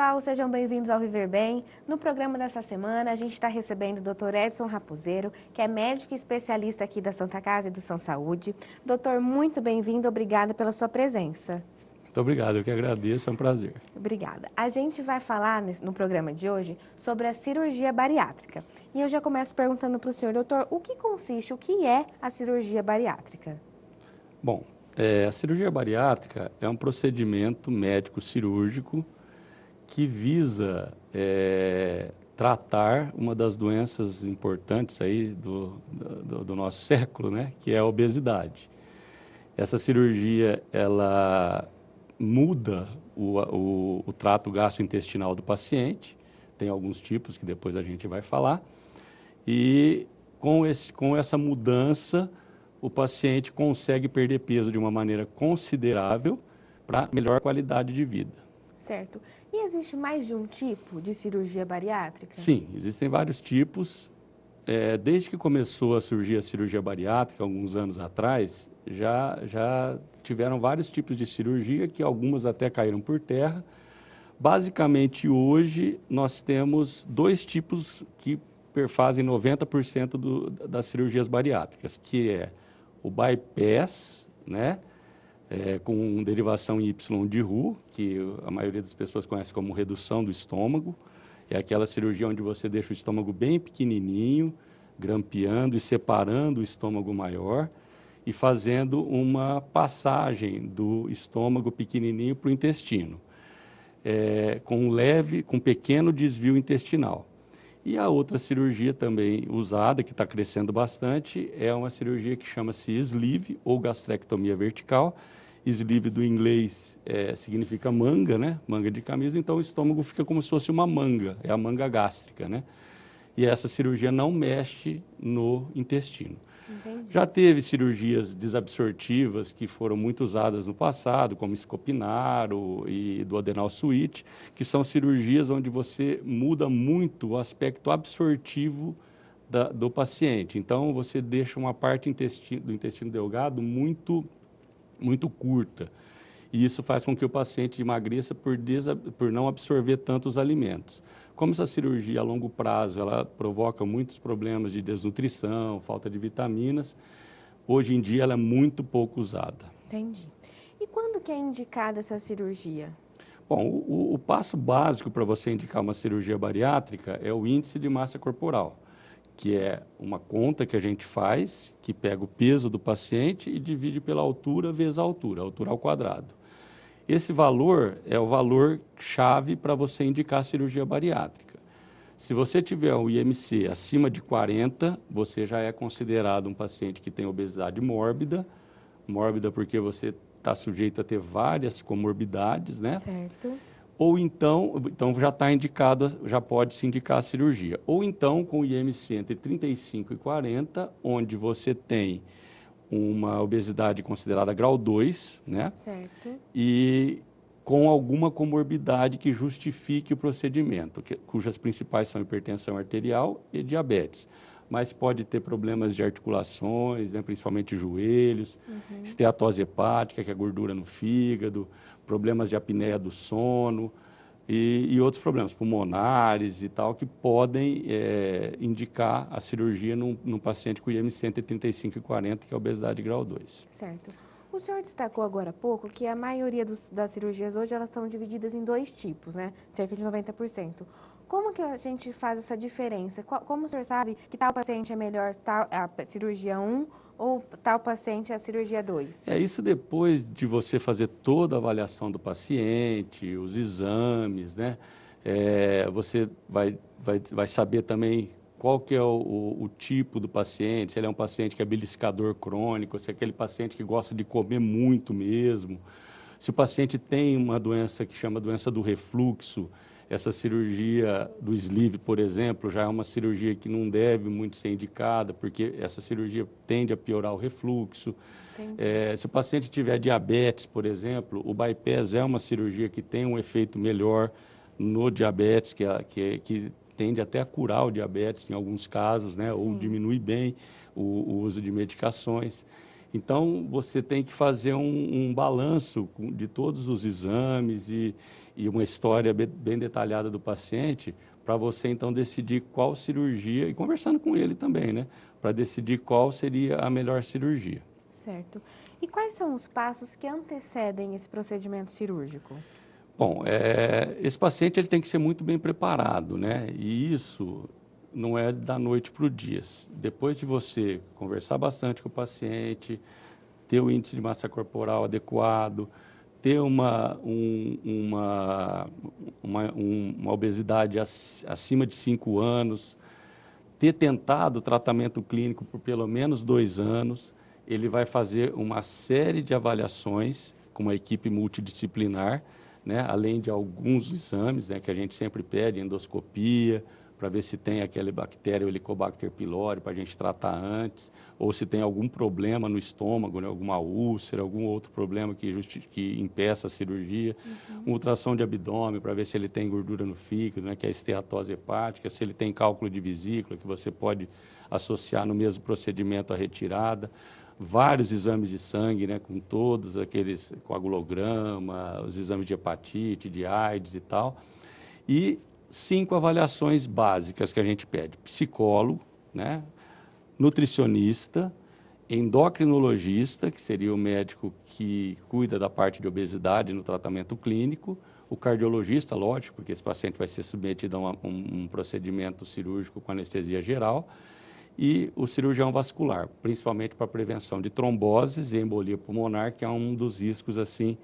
pessoal, sejam bem-vindos ao Viver Bem. No programa dessa semana, a gente está recebendo o Dr. Edson Raposeiro, que é médico e especialista aqui da Santa Casa e do São Saúde. Doutor, muito bem-vindo, obrigada pela sua presença. Muito obrigado, eu que agradeço, é um prazer. Obrigada. A gente vai falar no programa de hoje sobre a cirurgia bariátrica. E eu já começo perguntando para o senhor, doutor, o que é a cirurgia bariátrica? Bom, a cirurgia bariátrica é um procedimento médico cirúrgico que visa tratar uma das doenças importantes aí do nosso século, né, que é a obesidade. Essa cirurgia, ela muda o trato gastrointestinal do paciente, tem alguns tipos que depois a gente vai falar, e com essa mudança, o paciente consegue perder peso de uma maneira considerável para melhor qualidade de vida. Certo. E existe mais de um tipo de cirurgia bariátrica? Sim, existem vários tipos. Desde que começou a surgir a cirurgia bariátrica, alguns anos atrás, já tiveram vários tipos de cirurgia, que algumas até caíram por terra. Basicamente, hoje, nós temos dois tipos que perfazem 90% das cirurgias bariátricas, que é o bypass, né, com derivação em Y de Roux, que a maioria das pessoas conhece como redução do estômago. É aquela cirurgia onde você deixa o estômago bem pequenininho, grampeando e separando o estômago maior e fazendo uma passagem do estômago pequenininho para o intestino, com pequeno desvio intestinal. E a outra cirurgia também usada, que está crescendo bastante, é uma cirurgia que chama-se sleeve, ou gastrectomia vertical. Sleeve do inglês significa manga, né? Manga de camisa, então o estômago fica como se fosse uma manga, é a manga gástrica, né? E essa cirurgia não mexe no intestino. Entendi. Já teve cirurgias desabsortivas que foram muito usadas no passado, como escopinaro e duodenal switch, que são cirurgias onde você muda muito o aspecto absortivo do paciente. Então, você deixa uma parte do intestino delgado muito curta. E isso faz com que o paciente emagreça por não absorver tantos alimentos. Como essa cirurgia a longo prazo ela provoca muitos problemas de desnutrição, falta de vitaminas, hoje em dia ela é muito pouco usada. Entendi. E quando que é indicada essa cirurgia? Bom, o passo básico para você indicar uma cirurgia bariátrica é o índice de massa corporal, que é uma conta que a gente faz, que pega o peso do paciente e divide pela altura vezes a altura ao quadrado. Esse valor é o valor chave para você indicar a cirurgia bariátrica. Se você tiver um IMC acima de 40, você já é considerado um paciente que tem obesidade mórbida porque você está sujeito a ter várias comorbidades, né? Certo. Ou então já está indicado, já pode se indicar a cirurgia. Ou então com o IMC entre 35 e 40, onde você tem uma obesidade considerada grau 2, né? Certo. E com alguma comorbidade que justifique o procedimento, cujas principais são hipertensão arterial e diabetes. Mas pode ter problemas de articulações, né, principalmente joelhos, esteatose hepática, que é gordura no fígado, problemas de apneia do sono e outros problemas pulmonares e tal, que podem indicar a cirurgia num paciente com IMC entre 35 e 40, que é obesidade grau 2. Certo. O senhor destacou agora há pouco que a maioria das cirurgias hoje elas estão divididas em dois tipos, né? Cerca de 90%. Como que a gente faz essa diferença? Como o senhor sabe que tal paciente é melhor a cirurgia 1 ou tal paciente é a cirurgia 2? Isso depois de você fazer toda a avaliação do paciente, os exames, né? Você vai saber também qual que é o tipo do paciente, se ele é um paciente que é beliscador crônico, se é aquele paciente que gosta de comer muito mesmo, se o paciente tem uma doença que chama doença do refluxo. Essa cirurgia do sleeve, por exemplo, já é uma cirurgia que não deve muito ser indicada, porque essa cirurgia tende a piorar o refluxo. Se o paciente tiver diabetes, por exemplo, o bypass é uma cirurgia que tem um efeito melhor no diabetes, que tende até a curar o diabetes em alguns casos, né? Ou diminui bem o uso de medicações. Então, você tem que fazer um balanço de todos os exames e e uma história bem detalhada do paciente, para você então decidir qual cirurgia, e conversando com ele também, né? Para decidir qual seria a melhor cirurgia. Certo. E quais são os passos que antecedem esse procedimento cirúrgico? Bom, esse paciente ele tem que ser muito bem preparado, né? E isso não é da noite para o dia. Depois de você conversar bastante com o paciente, ter o índice de massa corporal adequado, ter uma obesidade acima de 5 anos, ter tentado o tratamento clínico por pelo menos 2 anos, ele vai fazer uma série de avaliações com uma equipe multidisciplinar, né, além de alguns exames, né, que a gente sempre pede, endoscopia, para ver se tem aquele bactéria, o Helicobacter pylori, para a gente tratar antes, ou se tem algum problema no estômago, né, alguma úlcera, algum outro problema que impeça a cirurgia. Um ultrassom de abdômen, para ver se ele tem gordura no fígado, né, que é a esteatose hepática, se ele tem cálculo de vesícula, que você pode associar no mesmo procedimento à retirada. Vários exames de sangue, né, com todos aqueles coagulograma, os exames de hepatite, de AIDS e tal. E 5 avaliações básicas que a gente pede: psicólogo, né, nutricionista, endocrinologista, que seria o médico que cuida da parte de obesidade no tratamento clínico, o cardiologista, lógico, porque esse paciente vai ser submetido a um procedimento cirúrgico com anestesia geral, e o cirurgião vascular, principalmente para prevenção de tromboses e embolia pulmonar, que é um dos riscos assim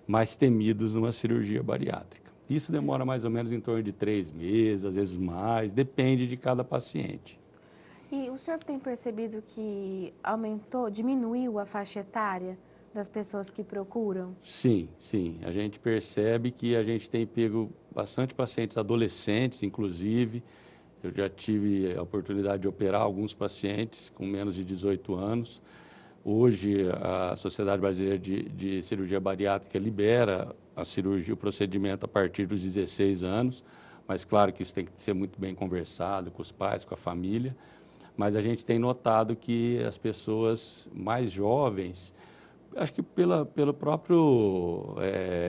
mais temidos numa cirurgia bariátrica. Isso demora mais ou menos em torno de 3 meses, às vezes mais, depende de cada paciente. E o senhor tem percebido que diminuiu a faixa etária das pessoas que procuram? Sim, sim. A gente percebe que a gente tem pego bastante pacientes adolescentes, inclusive. Eu já tive a oportunidade de operar alguns pacientes com menos de 18 anos. Hoje, a Sociedade Brasileira de Cirurgia Bariátrica libera a cirurgia, o procedimento a partir dos 16 anos, mas claro que isso tem que ser muito bem conversado com os pais, com a família. Mas a gente tem notado que as pessoas mais jovens, acho que pelo próprio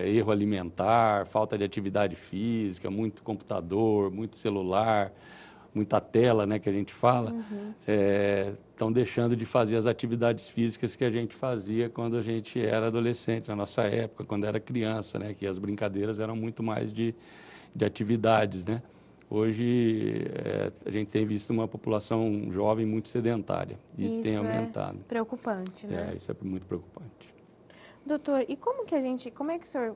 erro alimentar, falta de atividade física, muito computador, muito celular, muita tela, né, que a gente fala, estão deixando de fazer as atividades físicas que a gente fazia quando a gente era adolescente, na nossa época, quando era criança, né, que as brincadeiras eram muito mais de atividades, né? Hoje, a gente tem visto uma população jovem muito sedentária e Isso tem aumentado. É preocupante, né? Isso é muito preocupante. Doutor, e como é que o senhor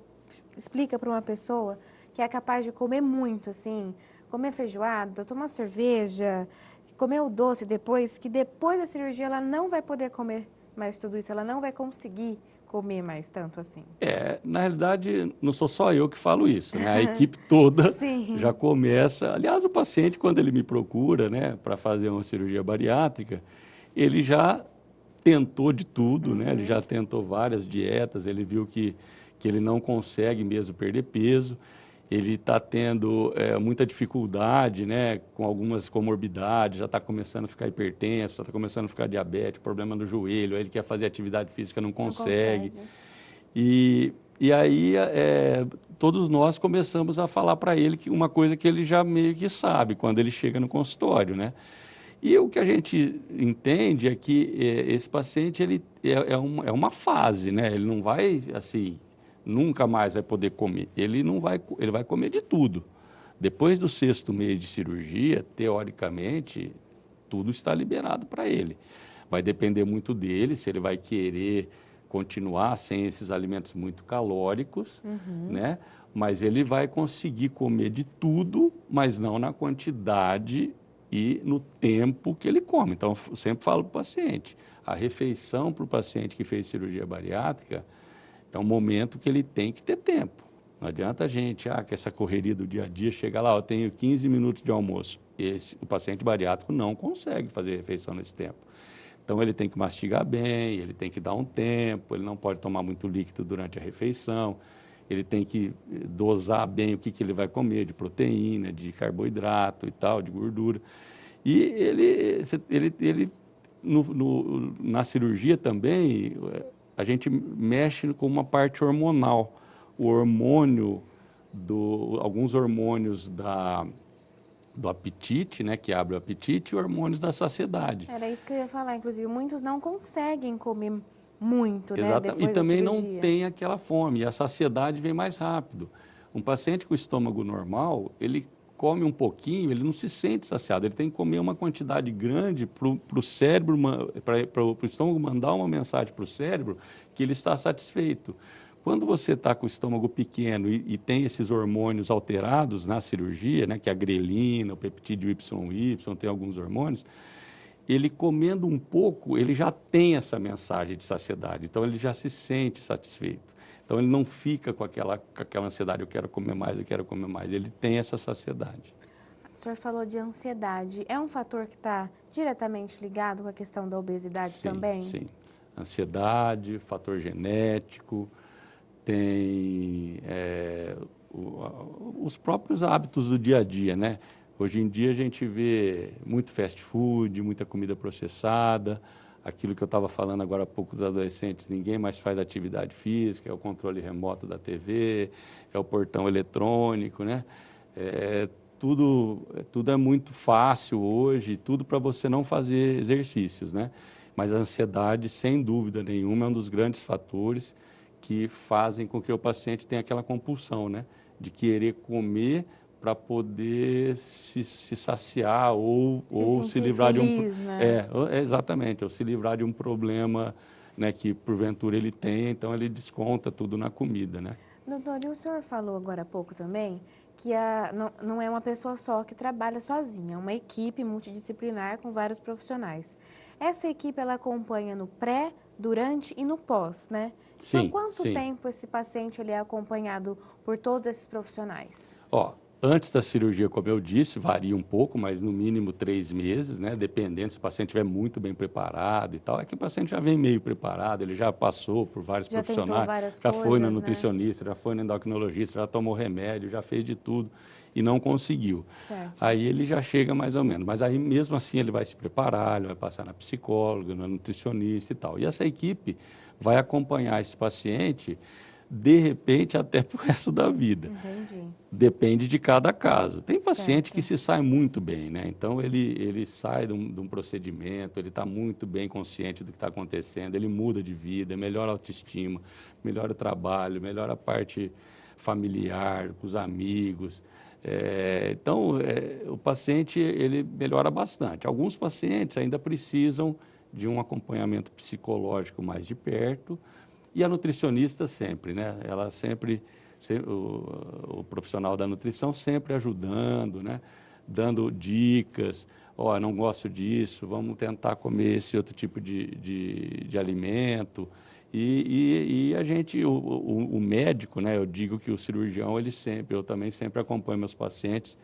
explica para uma pessoa que é capaz de comer muito, assim, comer feijoada, tomar cerveja, comer o doce depois, que depois da cirurgia ela não vai poder comer mais tudo isso, ela não vai conseguir comer mais tanto assim? Na realidade, não sou só eu que falo isso, né? A equipe toda já começa. Aliás, o paciente, quando ele me procura, né, para fazer uma cirurgia bariátrica, ele já tentou de tudo, né? Ele já tentou várias dietas, ele viu que ele não consegue mesmo perder peso. Ele está tendo muita dificuldade, né, com algumas comorbidades, já está começando a ficar hipertenso, já está começando a ficar diabético, problema no joelho, aí ele quer fazer atividade física, não consegue. E aí todos nós começamos a falar para ele que uma coisa que ele já meio que sabe quando ele chega no consultório, né? E o que a gente entende é que esse paciente ele é uma fase, né? Ele não vai assim nunca mais vai poder comer. Ele vai comer de tudo. Depois do 6º mês de cirurgia, teoricamente, tudo está liberado para ele. Vai depender muito dele, se ele vai querer continuar sem esses alimentos muito calóricos, né? Mas ele vai conseguir comer de tudo, mas não na quantidade e no tempo que ele come. Então, eu sempre falo para o paciente, a refeição para o paciente que fez cirurgia bariátrica é um momento que ele tem que ter tempo. Não adianta a gente, que essa correria do dia a dia, chega lá, eu tenho 15 minutos de almoço. O paciente bariátrico não consegue fazer refeição nesse tempo. Então, ele tem que mastigar bem, ele tem que dar um tempo, ele não pode tomar muito líquido durante a refeição, ele tem que dosar bem o que ele vai comer, de proteína, de carboidrato e tal, de gordura. E ele na cirurgia também, a gente mexe com uma parte hormonal. O hormônio alguns hormônios do apetite, né, que abre o apetite, e hormônios da saciedade. Era isso que eu ia falar, inclusive, muitos não conseguem comer muito, né, Exato. depois E também da não cirurgia. tem aquela fome, e a saciedade vem mais rápido. Um paciente com estômago normal, ele come um pouquinho, ele não se sente saciado, ele tem que comer uma quantidade grande para o cérebro, para o estômago mandar uma mensagem para o cérebro que ele está satisfeito. Quando você está com o estômago pequeno e tem esses hormônios alterados na cirurgia, né, que é a grelina, o peptídeo YY, tem alguns hormônios, ele comendo um pouco, ele já tem essa mensagem de saciedade, então ele já se sente satisfeito. Então ele não fica com aquela ansiedade, eu quero comer mais, ele tem essa saciedade. O senhor falou de ansiedade, é um fator que está diretamente ligado com a questão da obesidade também? Sim, ansiedade, fator genético, tem os próprios hábitos do dia a dia, né? Hoje em dia a gente vê muito fast food, muita comida processada, aquilo que eu estava falando agora há pouco dos adolescentes, ninguém mais faz atividade física, é o controle remoto da TV, é o portão eletrônico, né? Tudo é muito fácil hoje, tudo para você não fazer exercícios, né? Mas a ansiedade, sem dúvida nenhuma, é um dos grandes fatores que fazem com que o paciente tenha aquela compulsão, né? De querer comer para poder se saciar ou se livrar feliz, de um... né? Exatamente, ou se livrar de um problema, né, que porventura ele tem, então ele desconta tudo na comida, né? Doutor, e o senhor falou agora há pouco também que não é uma pessoa só que trabalha sozinha, é uma equipe multidisciplinar com vários profissionais. Essa equipe, ela acompanha no pré, durante e no pós, né? Sim, Por quanto sim. tempo esse paciente ele é acompanhado por todos esses profissionais? Antes da cirurgia, como eu disse, varia um pouco, mas no mínimo 3 meses, né? Dependendo se o paciente estiver muito bem preparado e tal. É que o paciente já vem meio preparado, ele já passou por vários Já tentou profissionais, várias já coisas, foi no né? nutricionista, já foi no endocrinologista, já tomou remédio, já fez de tudo e não conseguiu. Certo. Aí ele já chega mais ou menos, mas aí mesmo assim ele vai se preparar, ele vai passar na psicóloga, na nutricionista e tal. E essa equipe vai acompanhar esse paciente de repente até para o resto da vida. Entendi. Depende de cada caso. Tem paciente Certo. que se sai muito bem, né? Então ele sai de um procedimento, ele está muito bem consciente do que está acontecendo, ele muda de vida, melhora a autoestima, melhora o trabalho, melhora a parte familiar, com os amigos. Então, o paciente ele melhora bastante. Alguns pacientes ainda precisam de um acompanhamento psicológico mais de perto. E a nutricionista sempre, né? Ela sempre o profissional da nutrição sempre ajudando, né? Dando dicas. Não gosto disso, vamos tentar comer esse outro tipo de alimento. E a gente, o médico, né? Eu digo que o cirurgião, eu também sempre acompanho meus pacientes,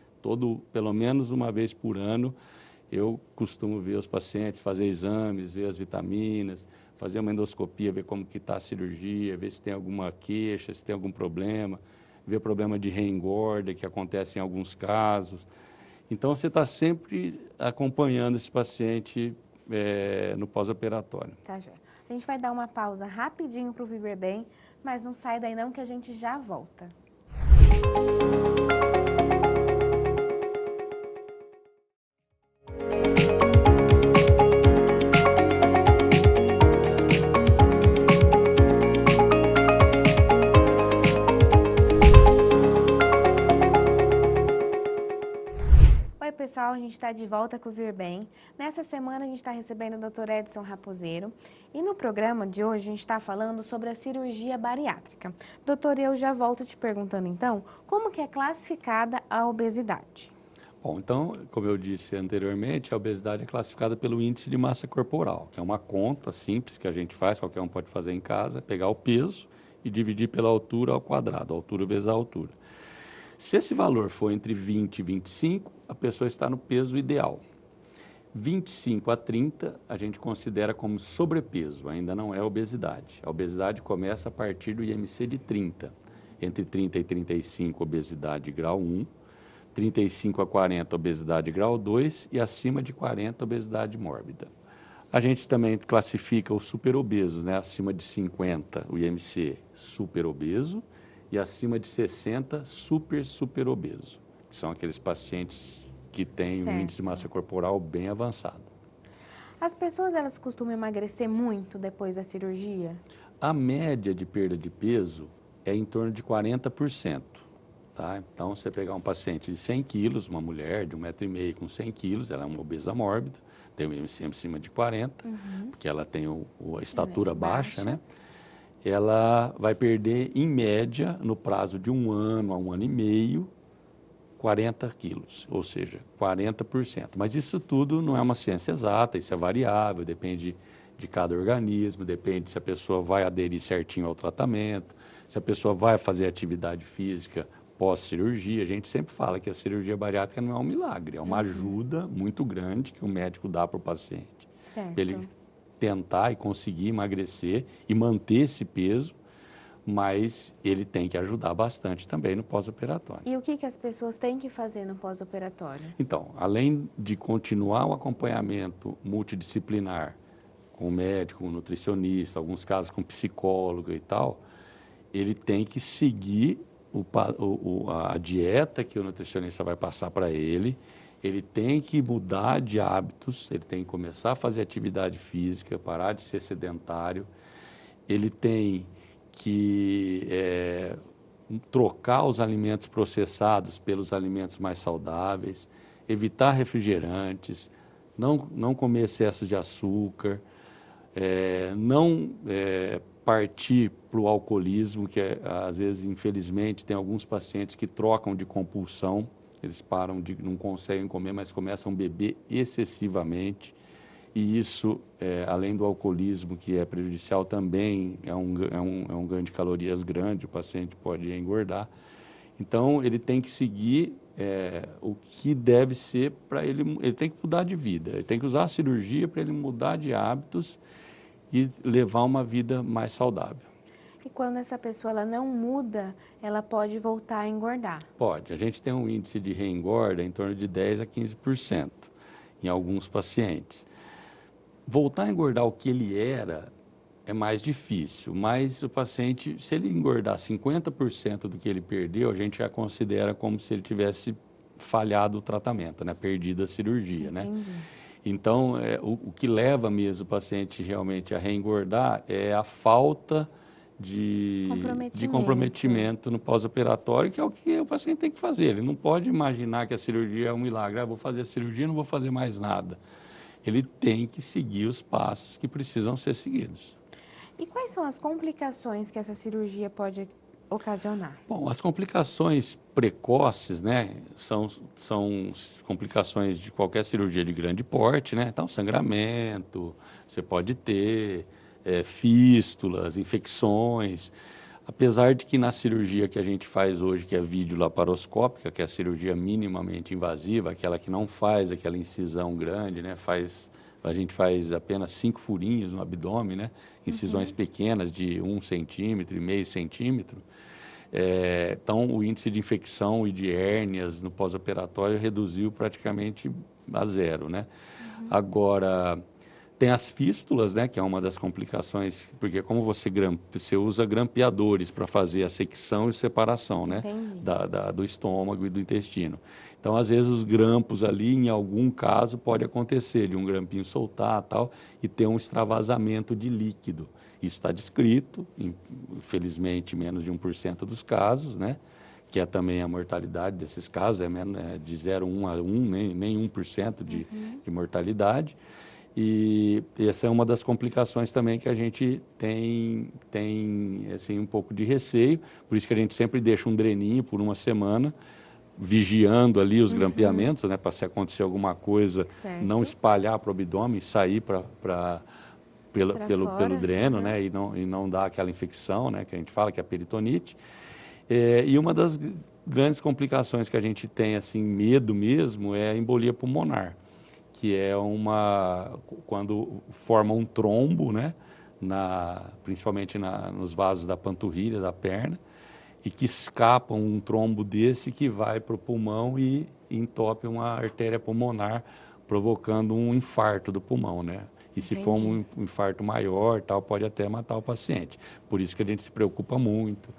pelo menos uma vez por ano. Eu costumo ver os pacientes, fazer exames, ver as vitaminas, fazer uma endoscopia, ver como que está a cirurgia, ver se tem alguma queixa, se tem algum problema, ver problema de reengorda, que acontece em alguns casos. Então, você está sempre acompanhando esse paciente no pós-operatório. Tá, joia. A gente vai dar uma pausa rapidinho para o Viver Bem, mas não sai daí não que a gente já volta. Pessoal, a gente está de volta com o Vir Bem. Nessa semana a gente está recebendo o Dr. Edson Raposeiro e no programa de hoje a gente está falando sobre a cirurgia bariátrica. Doutor, eu já volto te perguntando então, como que é classificada a obesidade? Bom, então, como eu disse anteriormente, a obesidade é classificada pelo índice de massa corporal, que é uma conta simples que a gente faz, qualquer um pode fazer em casa, pegar o peso e dividir pela altura ao quadrado, altura vezes a altura. Se esse valor for entre 20 e 25, a pessoa está no peso ideal. 25 a 30, a gente considera como sobrepeso, ainda não é obesidade. A obesidade começa a partir do IMC de 30. Entre 30 e 35, obesidade grau 1. 35 a 40, obesidade grau 2. E acima de 40, obesidade mórbida. A gente também classifica os superobesos, né? Acima de 50, o IMC superobeso. e acima de 60, super obeso. Que são aqueles pacientes que têm um índice de massa corporal bem avançado. As pessoas, elas costumam emagrecer muito depois da cirurgia? A média de perda de peso é em torno de 40%. Tá? Então, você pegar um paciente de 100 quilos, uma mulher de 1,5 m com 100 quilos, ela é uma obesa mórbida, tem o IMC acima de 40, porque ela tem a estatura baixa, né? Ela vai perder, em média, no prazo de 1 ano a 1 ano e meio, 40 quilos, ou seja, 40%. Mas isso tudo não é uma ciência exata, isso é variável, depende de cada organismo, depende se a pessoa vai aderir certinho ao tratamento, se a pessoa vai fazer atividade física pós-cirurgia. A gente sempre fala que a cirurgia bariátrica não é um milagre, é uma ajuda muito grande que o médico dá para o paciente. Certo. Ele tentar e conseguir emagrecer e manter esse peso, mas ele tem que ajudar bastante também no pós-operatório. E o que as pessoas têm que fazer no pós-operatório? Então, além de continuar o acompanhamento multidisciplinar com o médico, com o nutricionista, alguns casos com psicólogo e tal, ele tem que seguir a dieta que o nutricionista vai passar para ele. Ele tem que mudar de hábitos, ele tem que começar a fazer atividade física, parar de ser sedentário. Ele tem que trocar os alimentos processados pelos alimentos mais saudáveis, evitar refrigerantes, não comer excesso de açúcar, não partir para o alcoolismo, que às vezes, infelizmente, tem alguns pacientes que trocam de compulsão, eles param não conseguem comer, mas começam a beber excessivamente. E isso, além do alcoolismo, que é prejudicial, também é um ganho de calorias grande, o paciente pode engordar. Então, ele tem que seguir o que deve ser para ele tem que mudar de vida, ele tem que usar a cirurgia para ele mudar de hábitos e levar uma vida mais saudável. E quando essa pessoa ela não muda, ela pode voltar a engordar? Pode. A gente tem um índice de reengorda em torno de 10% a 15% em alguns pacientes. Voltar a engordar o que ele era é mais difícil, mas o paciente, se ele engordar 50% do que ele perdeu, a gente já considera como se ele tivesse falhado o tratamento, né? Perdido a cirurgia, né? Então, o que leva mesmo o paciente realmente a reengordar é a falta de comprometimento no pós-operatório, que é o que o paciente tem que fazer. Ele não pode imaginar que a cirurgia é um milagre. Vou fazer a cirurgia, não vou fazer mais nada. Ele tem que seguir os passos que precisam ser seguidos. E quais são as complicações que essa cirurgia pode ocasionar? Bom, as complicações precoces, né, são complicações de qualquer cirurgia de grande porte, né? Então, sangramento, você pode ter fístulas, infecções. Apesar de que na cirurgia que a gente faz hoje, que é videolaparoscópica, que é a cirurgia minimamente invasiva, aquela que não faz aquela incisão grande, né? A gente faz apenas 5 furinhos no abdômen, né? Incisões pequenas de 1 centímetro e meio centímetro. Então, o índice de infecção e de hérnias no pós-operatório reduziu praticamente a zero, né? Agora, tem as fístulas, né, que é uma das complicações, porque como você usa grampeadores para fazer a secção e separação, né, do estômago e do intestino. Então, às vezes, os grampos ali, em algum caso, pode acontecer de um grampinho soltar tal, e ter um extravasamento de líquido. Isso está descrito, infelizmente, menos de 1% dos casos, né, que é também a mortalidade desses casos, de 0,1 a 1, nem 1% de mortalidade. E essa é uma das complicações também que a gente tem assim, um pouco de receio, por isso que a gente sempre deixa um dreninho por uma semana, vigiando ali os grampeamentos, né, para se acontecer alguma coisa, não espalhar para o abdômen, sair pelo dreno, né, e não dar aquela infecção, né, que a gente fala que é a peritonite. E uma das grandes complicações que a gente tem, assim, medo mesmo, é a embolia pulmonar, que é quando forma um trombo, né, principalmente nos vasos da panturrilha, da perna, e que escapa um trombo desse que vai para o pulmão e entope uma artéria pulmonar, provocando um infarto do pulmão, né? E se for um infarto maior, tal, pode até matar o paciente. Por isso que a gente se preocupa muito,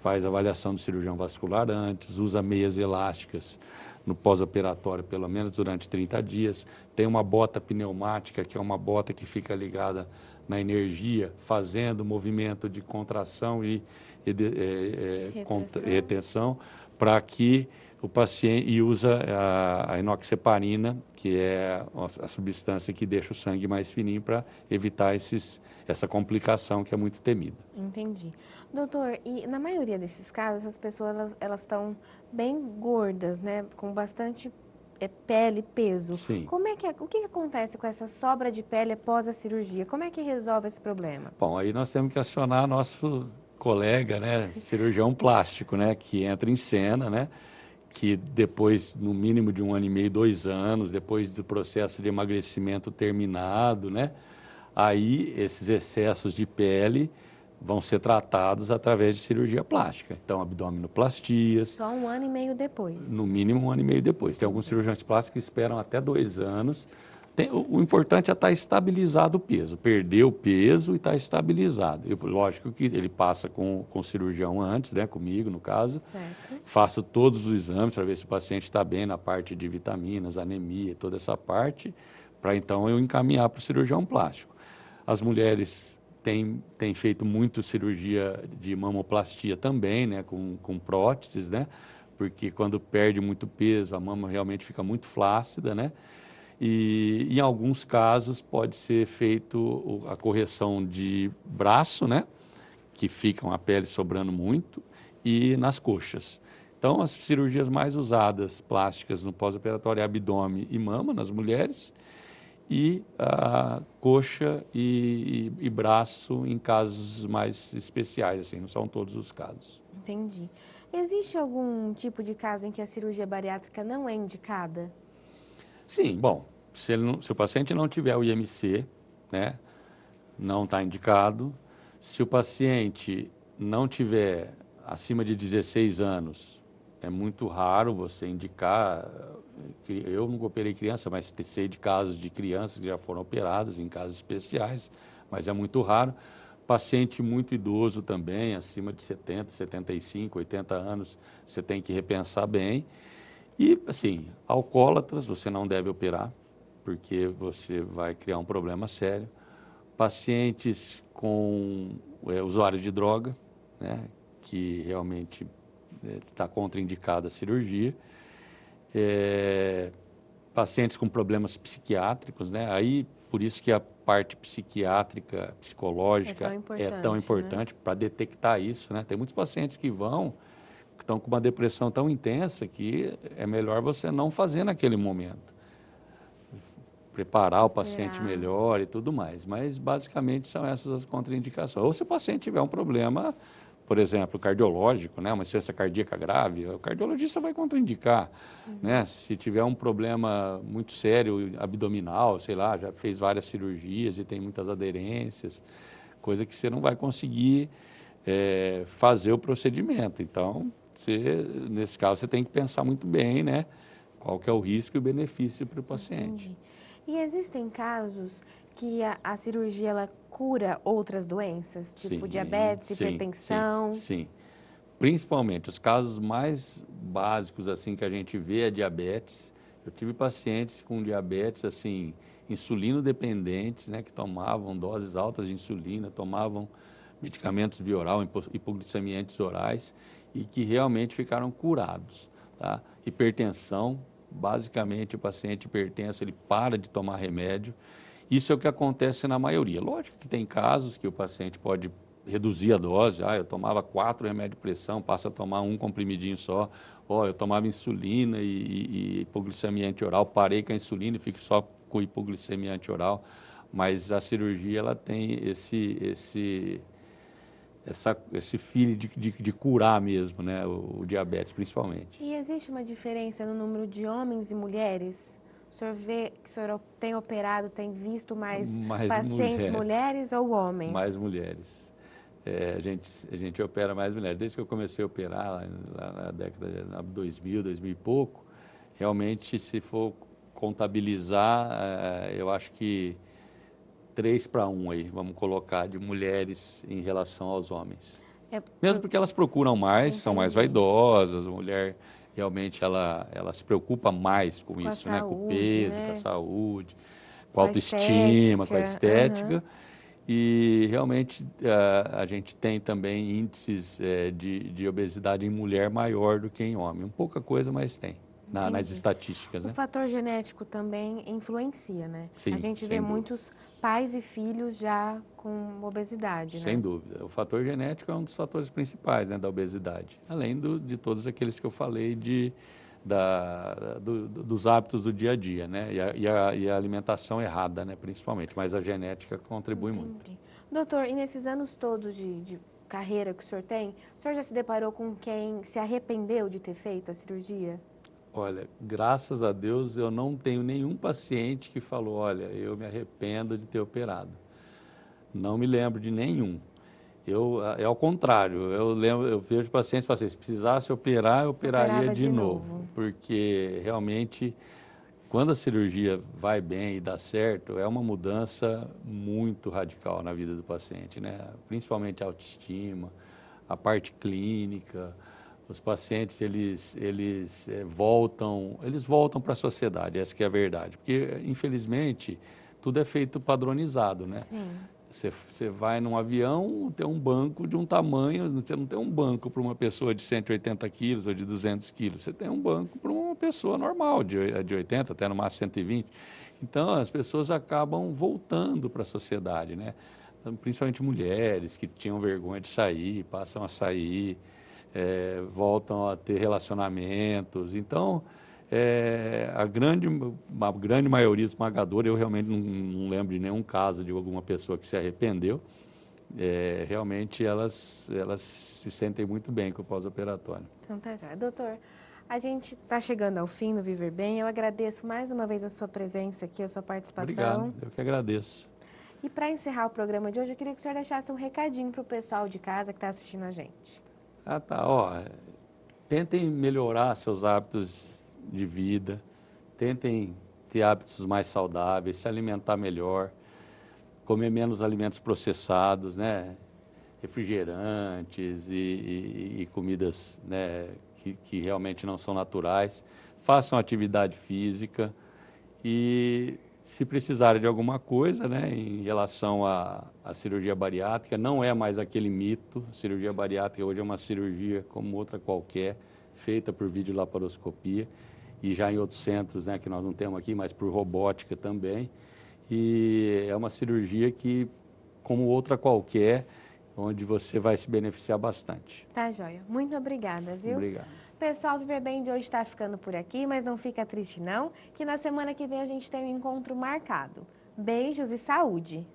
faz avaliação do cirurgião vascular antes, usa meias elásticas no pós-operatório, pelo menos durante 30 dias. Tem uma bota pneumática, que é uma bota que fica ligada na energia, fazendo movimento de contração e retenção, para que o paciente, e usa a enoxaparina, que é a substância que deixa o sangue mais fininho, para evitar essa complicação que é muito temida. Entendi. Doutor, e na maioria desses casos, as pessoas elas estão bem gordas, né? Com bastante pele, peso. Sim. O que acontece com essa sobra de pele após a cirurgia? Como é que resolve esse problema? Bom, aí nós temos que acionar nosso colega, né, cirurgião plástico, né, que entra em cena, né, que depois, no mínimo de 1 ano e meio, 2 anos, depois do processo de emagrecimento terminado, né, aí esses excessos de pele vão ser tratados através de cirurgia plástica. Então, abdominoplastias. Só 1 ano e meio depois? No mínimo 1 ano e meio depois. Tem alguns cirurgiões plásticos que esperam até 2 anos. O importante é estar estabilizado o peso, perder o peso e estar estabilizado. Lógico que ele passa com o cirurgião antes, né, comigo no caso. Certo. Faço todos os exames para ver se o paciente está bem na parte de vitaminas, anemia, toda essa parte, para então eu encaminhar para o cirurgião plástico. As mulheres têm feito muito cirurgia de mamoplastia também, né, com próteses, né, porque quando perde muito peso, a mama realmente fica muito flácida, né, e em alguns casos pode ser feito a correção de braço, né, que ficam a pele sobrando muito, e nas coxas. Então, as cirurgias mais usadas plásticas no pós-operatório é abdômen e mama nas mulheres, e a coxa e braço em casos mais especiais, assim, não são todos os casos. Entendi. Existe algum tipo de caso em que a cirurgia bariátrica não é indicada? Sim, bom, se o paciente não tiver o IMC, né, não está indicado. Se o paciente não tiver acima de 16 anos, é muito raro você indicar. Eu nunca operei criança, mas sei de casos de crianças que já foram operadas em casos especiais, mas é muito raro. Paciente muito idoso também, acima de 70, 75, 80 anos, você tem que repensar bem. E, assim, alcoólatras, você não deve operar, porque você vai criar um problema sério. Pacientes com usuários de droga, né, que realmente está contraindicada a cirurgia. Pacientes com problemas psiquiátricos, né, aí por isso que a parte psiquiátrica, psicológica é tão importante, né, para detectar isso, né. Tem muitos pacientes que estão com uma depressão tão intensa que é melhor você não fazer naquele momento. Preparar o paciente melhor e tudo mais. Mas, basicamente, são essas as contraindicações. Ou se o paciente tiver um problema, por exemplo, cardiológico, né, uma insuficiência cardíaca grave, o cardiologista vai contraindicar. Né? Se tiver um problema muito sério, abdominal, sei lá, já fez várias cirurgias e tem muitas aderências, coisa que você não vai conseguir fazer o procedimento. Então, nesse caso, você tem que pensar muito bem, né, qual que é o risco e o benefício para o paciente. Entendi. E existem casos que a cirurgia ela cura outras doenças, tipo Sim, diabetes, hipertensão? Sim. Principalmente os casos mais básicos assim que a gente vê é diabetes. Eu tive pacientes com diabetes assim, insulino dependentes, né, que tomavam doses altas de insulina, tomavam medicamentos via oral, hipoglicemiantes orais e que realmente ficaram curados, tá? Hipertensão, basicamente o paciente hipertenso ele para de tomar remédio. Isso é o que acontece na maioria. Lógico que tem casos que o paciente pode reduzir a dose. Eu tomava 4 remédios de pressão, passa a tomar 1 comprimidinho só. Eu tomava insulina e hipoglicemiante oral, parei com a insulina e fico só com hipoglicemiante oral. Mas a cirurgia ela tem esse feeling de curar mesmo, né, o diabetes principalmente. E existe uma diferença no número de homens e mulheres? O senhor vê que o senhor tem operado, tem visto mais pacientes mulheres ou homens? Mais mulheres. A gente opera mais mulheres. Desde que eu comecei a operar, lá na década de 2000, 2000 e pouco, realmente, se for contabilizar, eu acho que 3 para 1 aí, vamos colocar, de mulheres em relação aos homens. Mesmo porque elas procuram mais, são mais vaidosas, a mulher realmente ela se preocupa mais com isso, né? Com o peso, né? com a saúde, com a autoestima, com a estética. E realmente a gente tem também índices de obesidade em mulher maior do que em homem. Um pouca coisa, mas tem. Nas estatísticas, né? O fator genético também influencia, né? Sim, a gente vê muitos pais e filhos já com obesidade, sem né? dúvida. O fator genético é um dos fatores principais, né, da obesidade. Além de todos aqueles que eu falei dos hábitos do dia a dia, né? E a alimentação errada, né, principalmente. Mas a genética contribui muito. Doutor, e nesses anos todos de carreira que o senhor tem, o senhor já se deparou com quem se arrependeu de ter feito a cirurgia? Olha, graças a Deus eu não tenho nenhum paciente que falou, olha, eu me arrependo de ter operado. Não me lembro de nenhum. É ao contrário, eu vejo pacientes que falam assim, se precisasse operar, eu operaria de novo. Porque realmente, quando a cirurgia vai bem e dá certo, é uma mudança muito radical na vida do paciente, né? Principalmente a autoestima, a parte clínica. Os pacientes, eles voltam para a sociedade, essa que é a verdade. Porque, infelizmente, tudo é feito padronizado, né? Sim. Você vai num avião, tem um banco de um tamanho, você não tem um banco para uma pessoa de 180 quilos ou de 200 quilos, você tem um banco para uma pessoa normal, de 80 até no máximo 120. Então, as pessoas acabam voltando para a sociedade, né? Principalmente mulheres que tinham vergonha de sair, passam a sair. Voltam a ter relacionamentos. Então, a grande maioria esmagadora, eu realmente não lembro de nenhum caso de alguma pessoa que se arrependeu. Realmente, elas se sentem muito bem com o pós-operatório. Então, tá já. Doutor, a gente está chegando ao fim do Viver Bem. Eu agradeço mais uma vez a sua presença aqui, a sua participação. Obrigado, eu que agradeço. E para encerrar o programa de hoje, eu queria que o senhor deixasse um recadinho para o pessoal de casa que está assistindo a gente. Tentem melhorar seus hábitos de vida, tentem ter hábitos mais saudáveis, se alimentar melhor, comer menos alimentos processados, né? Refrigerantes e comidas, né, que realmente não são naturais. Façam atividade física e, se precisarem de alguma coisa, né, em relação à cirurgia bariátrica, não é mais aquele mito. A cirurgia bariátrica hoje é uma cirurgia como outra qualquer, feita por videolaparoscopia e já em outros centros, né, que nós não temos aqui, mas por robótica também. E é uma cirurgia que, como outra qualquer, onde você vai se beneficiar bastante. Tá, joia. Muito obrigada, viu? Obrigado. Pessoal, o Viver Bem de hoje está ficando por aqui, mas não fica triste não, que na semana que vem a gente tem um encontro marcado. Beijos e saúde!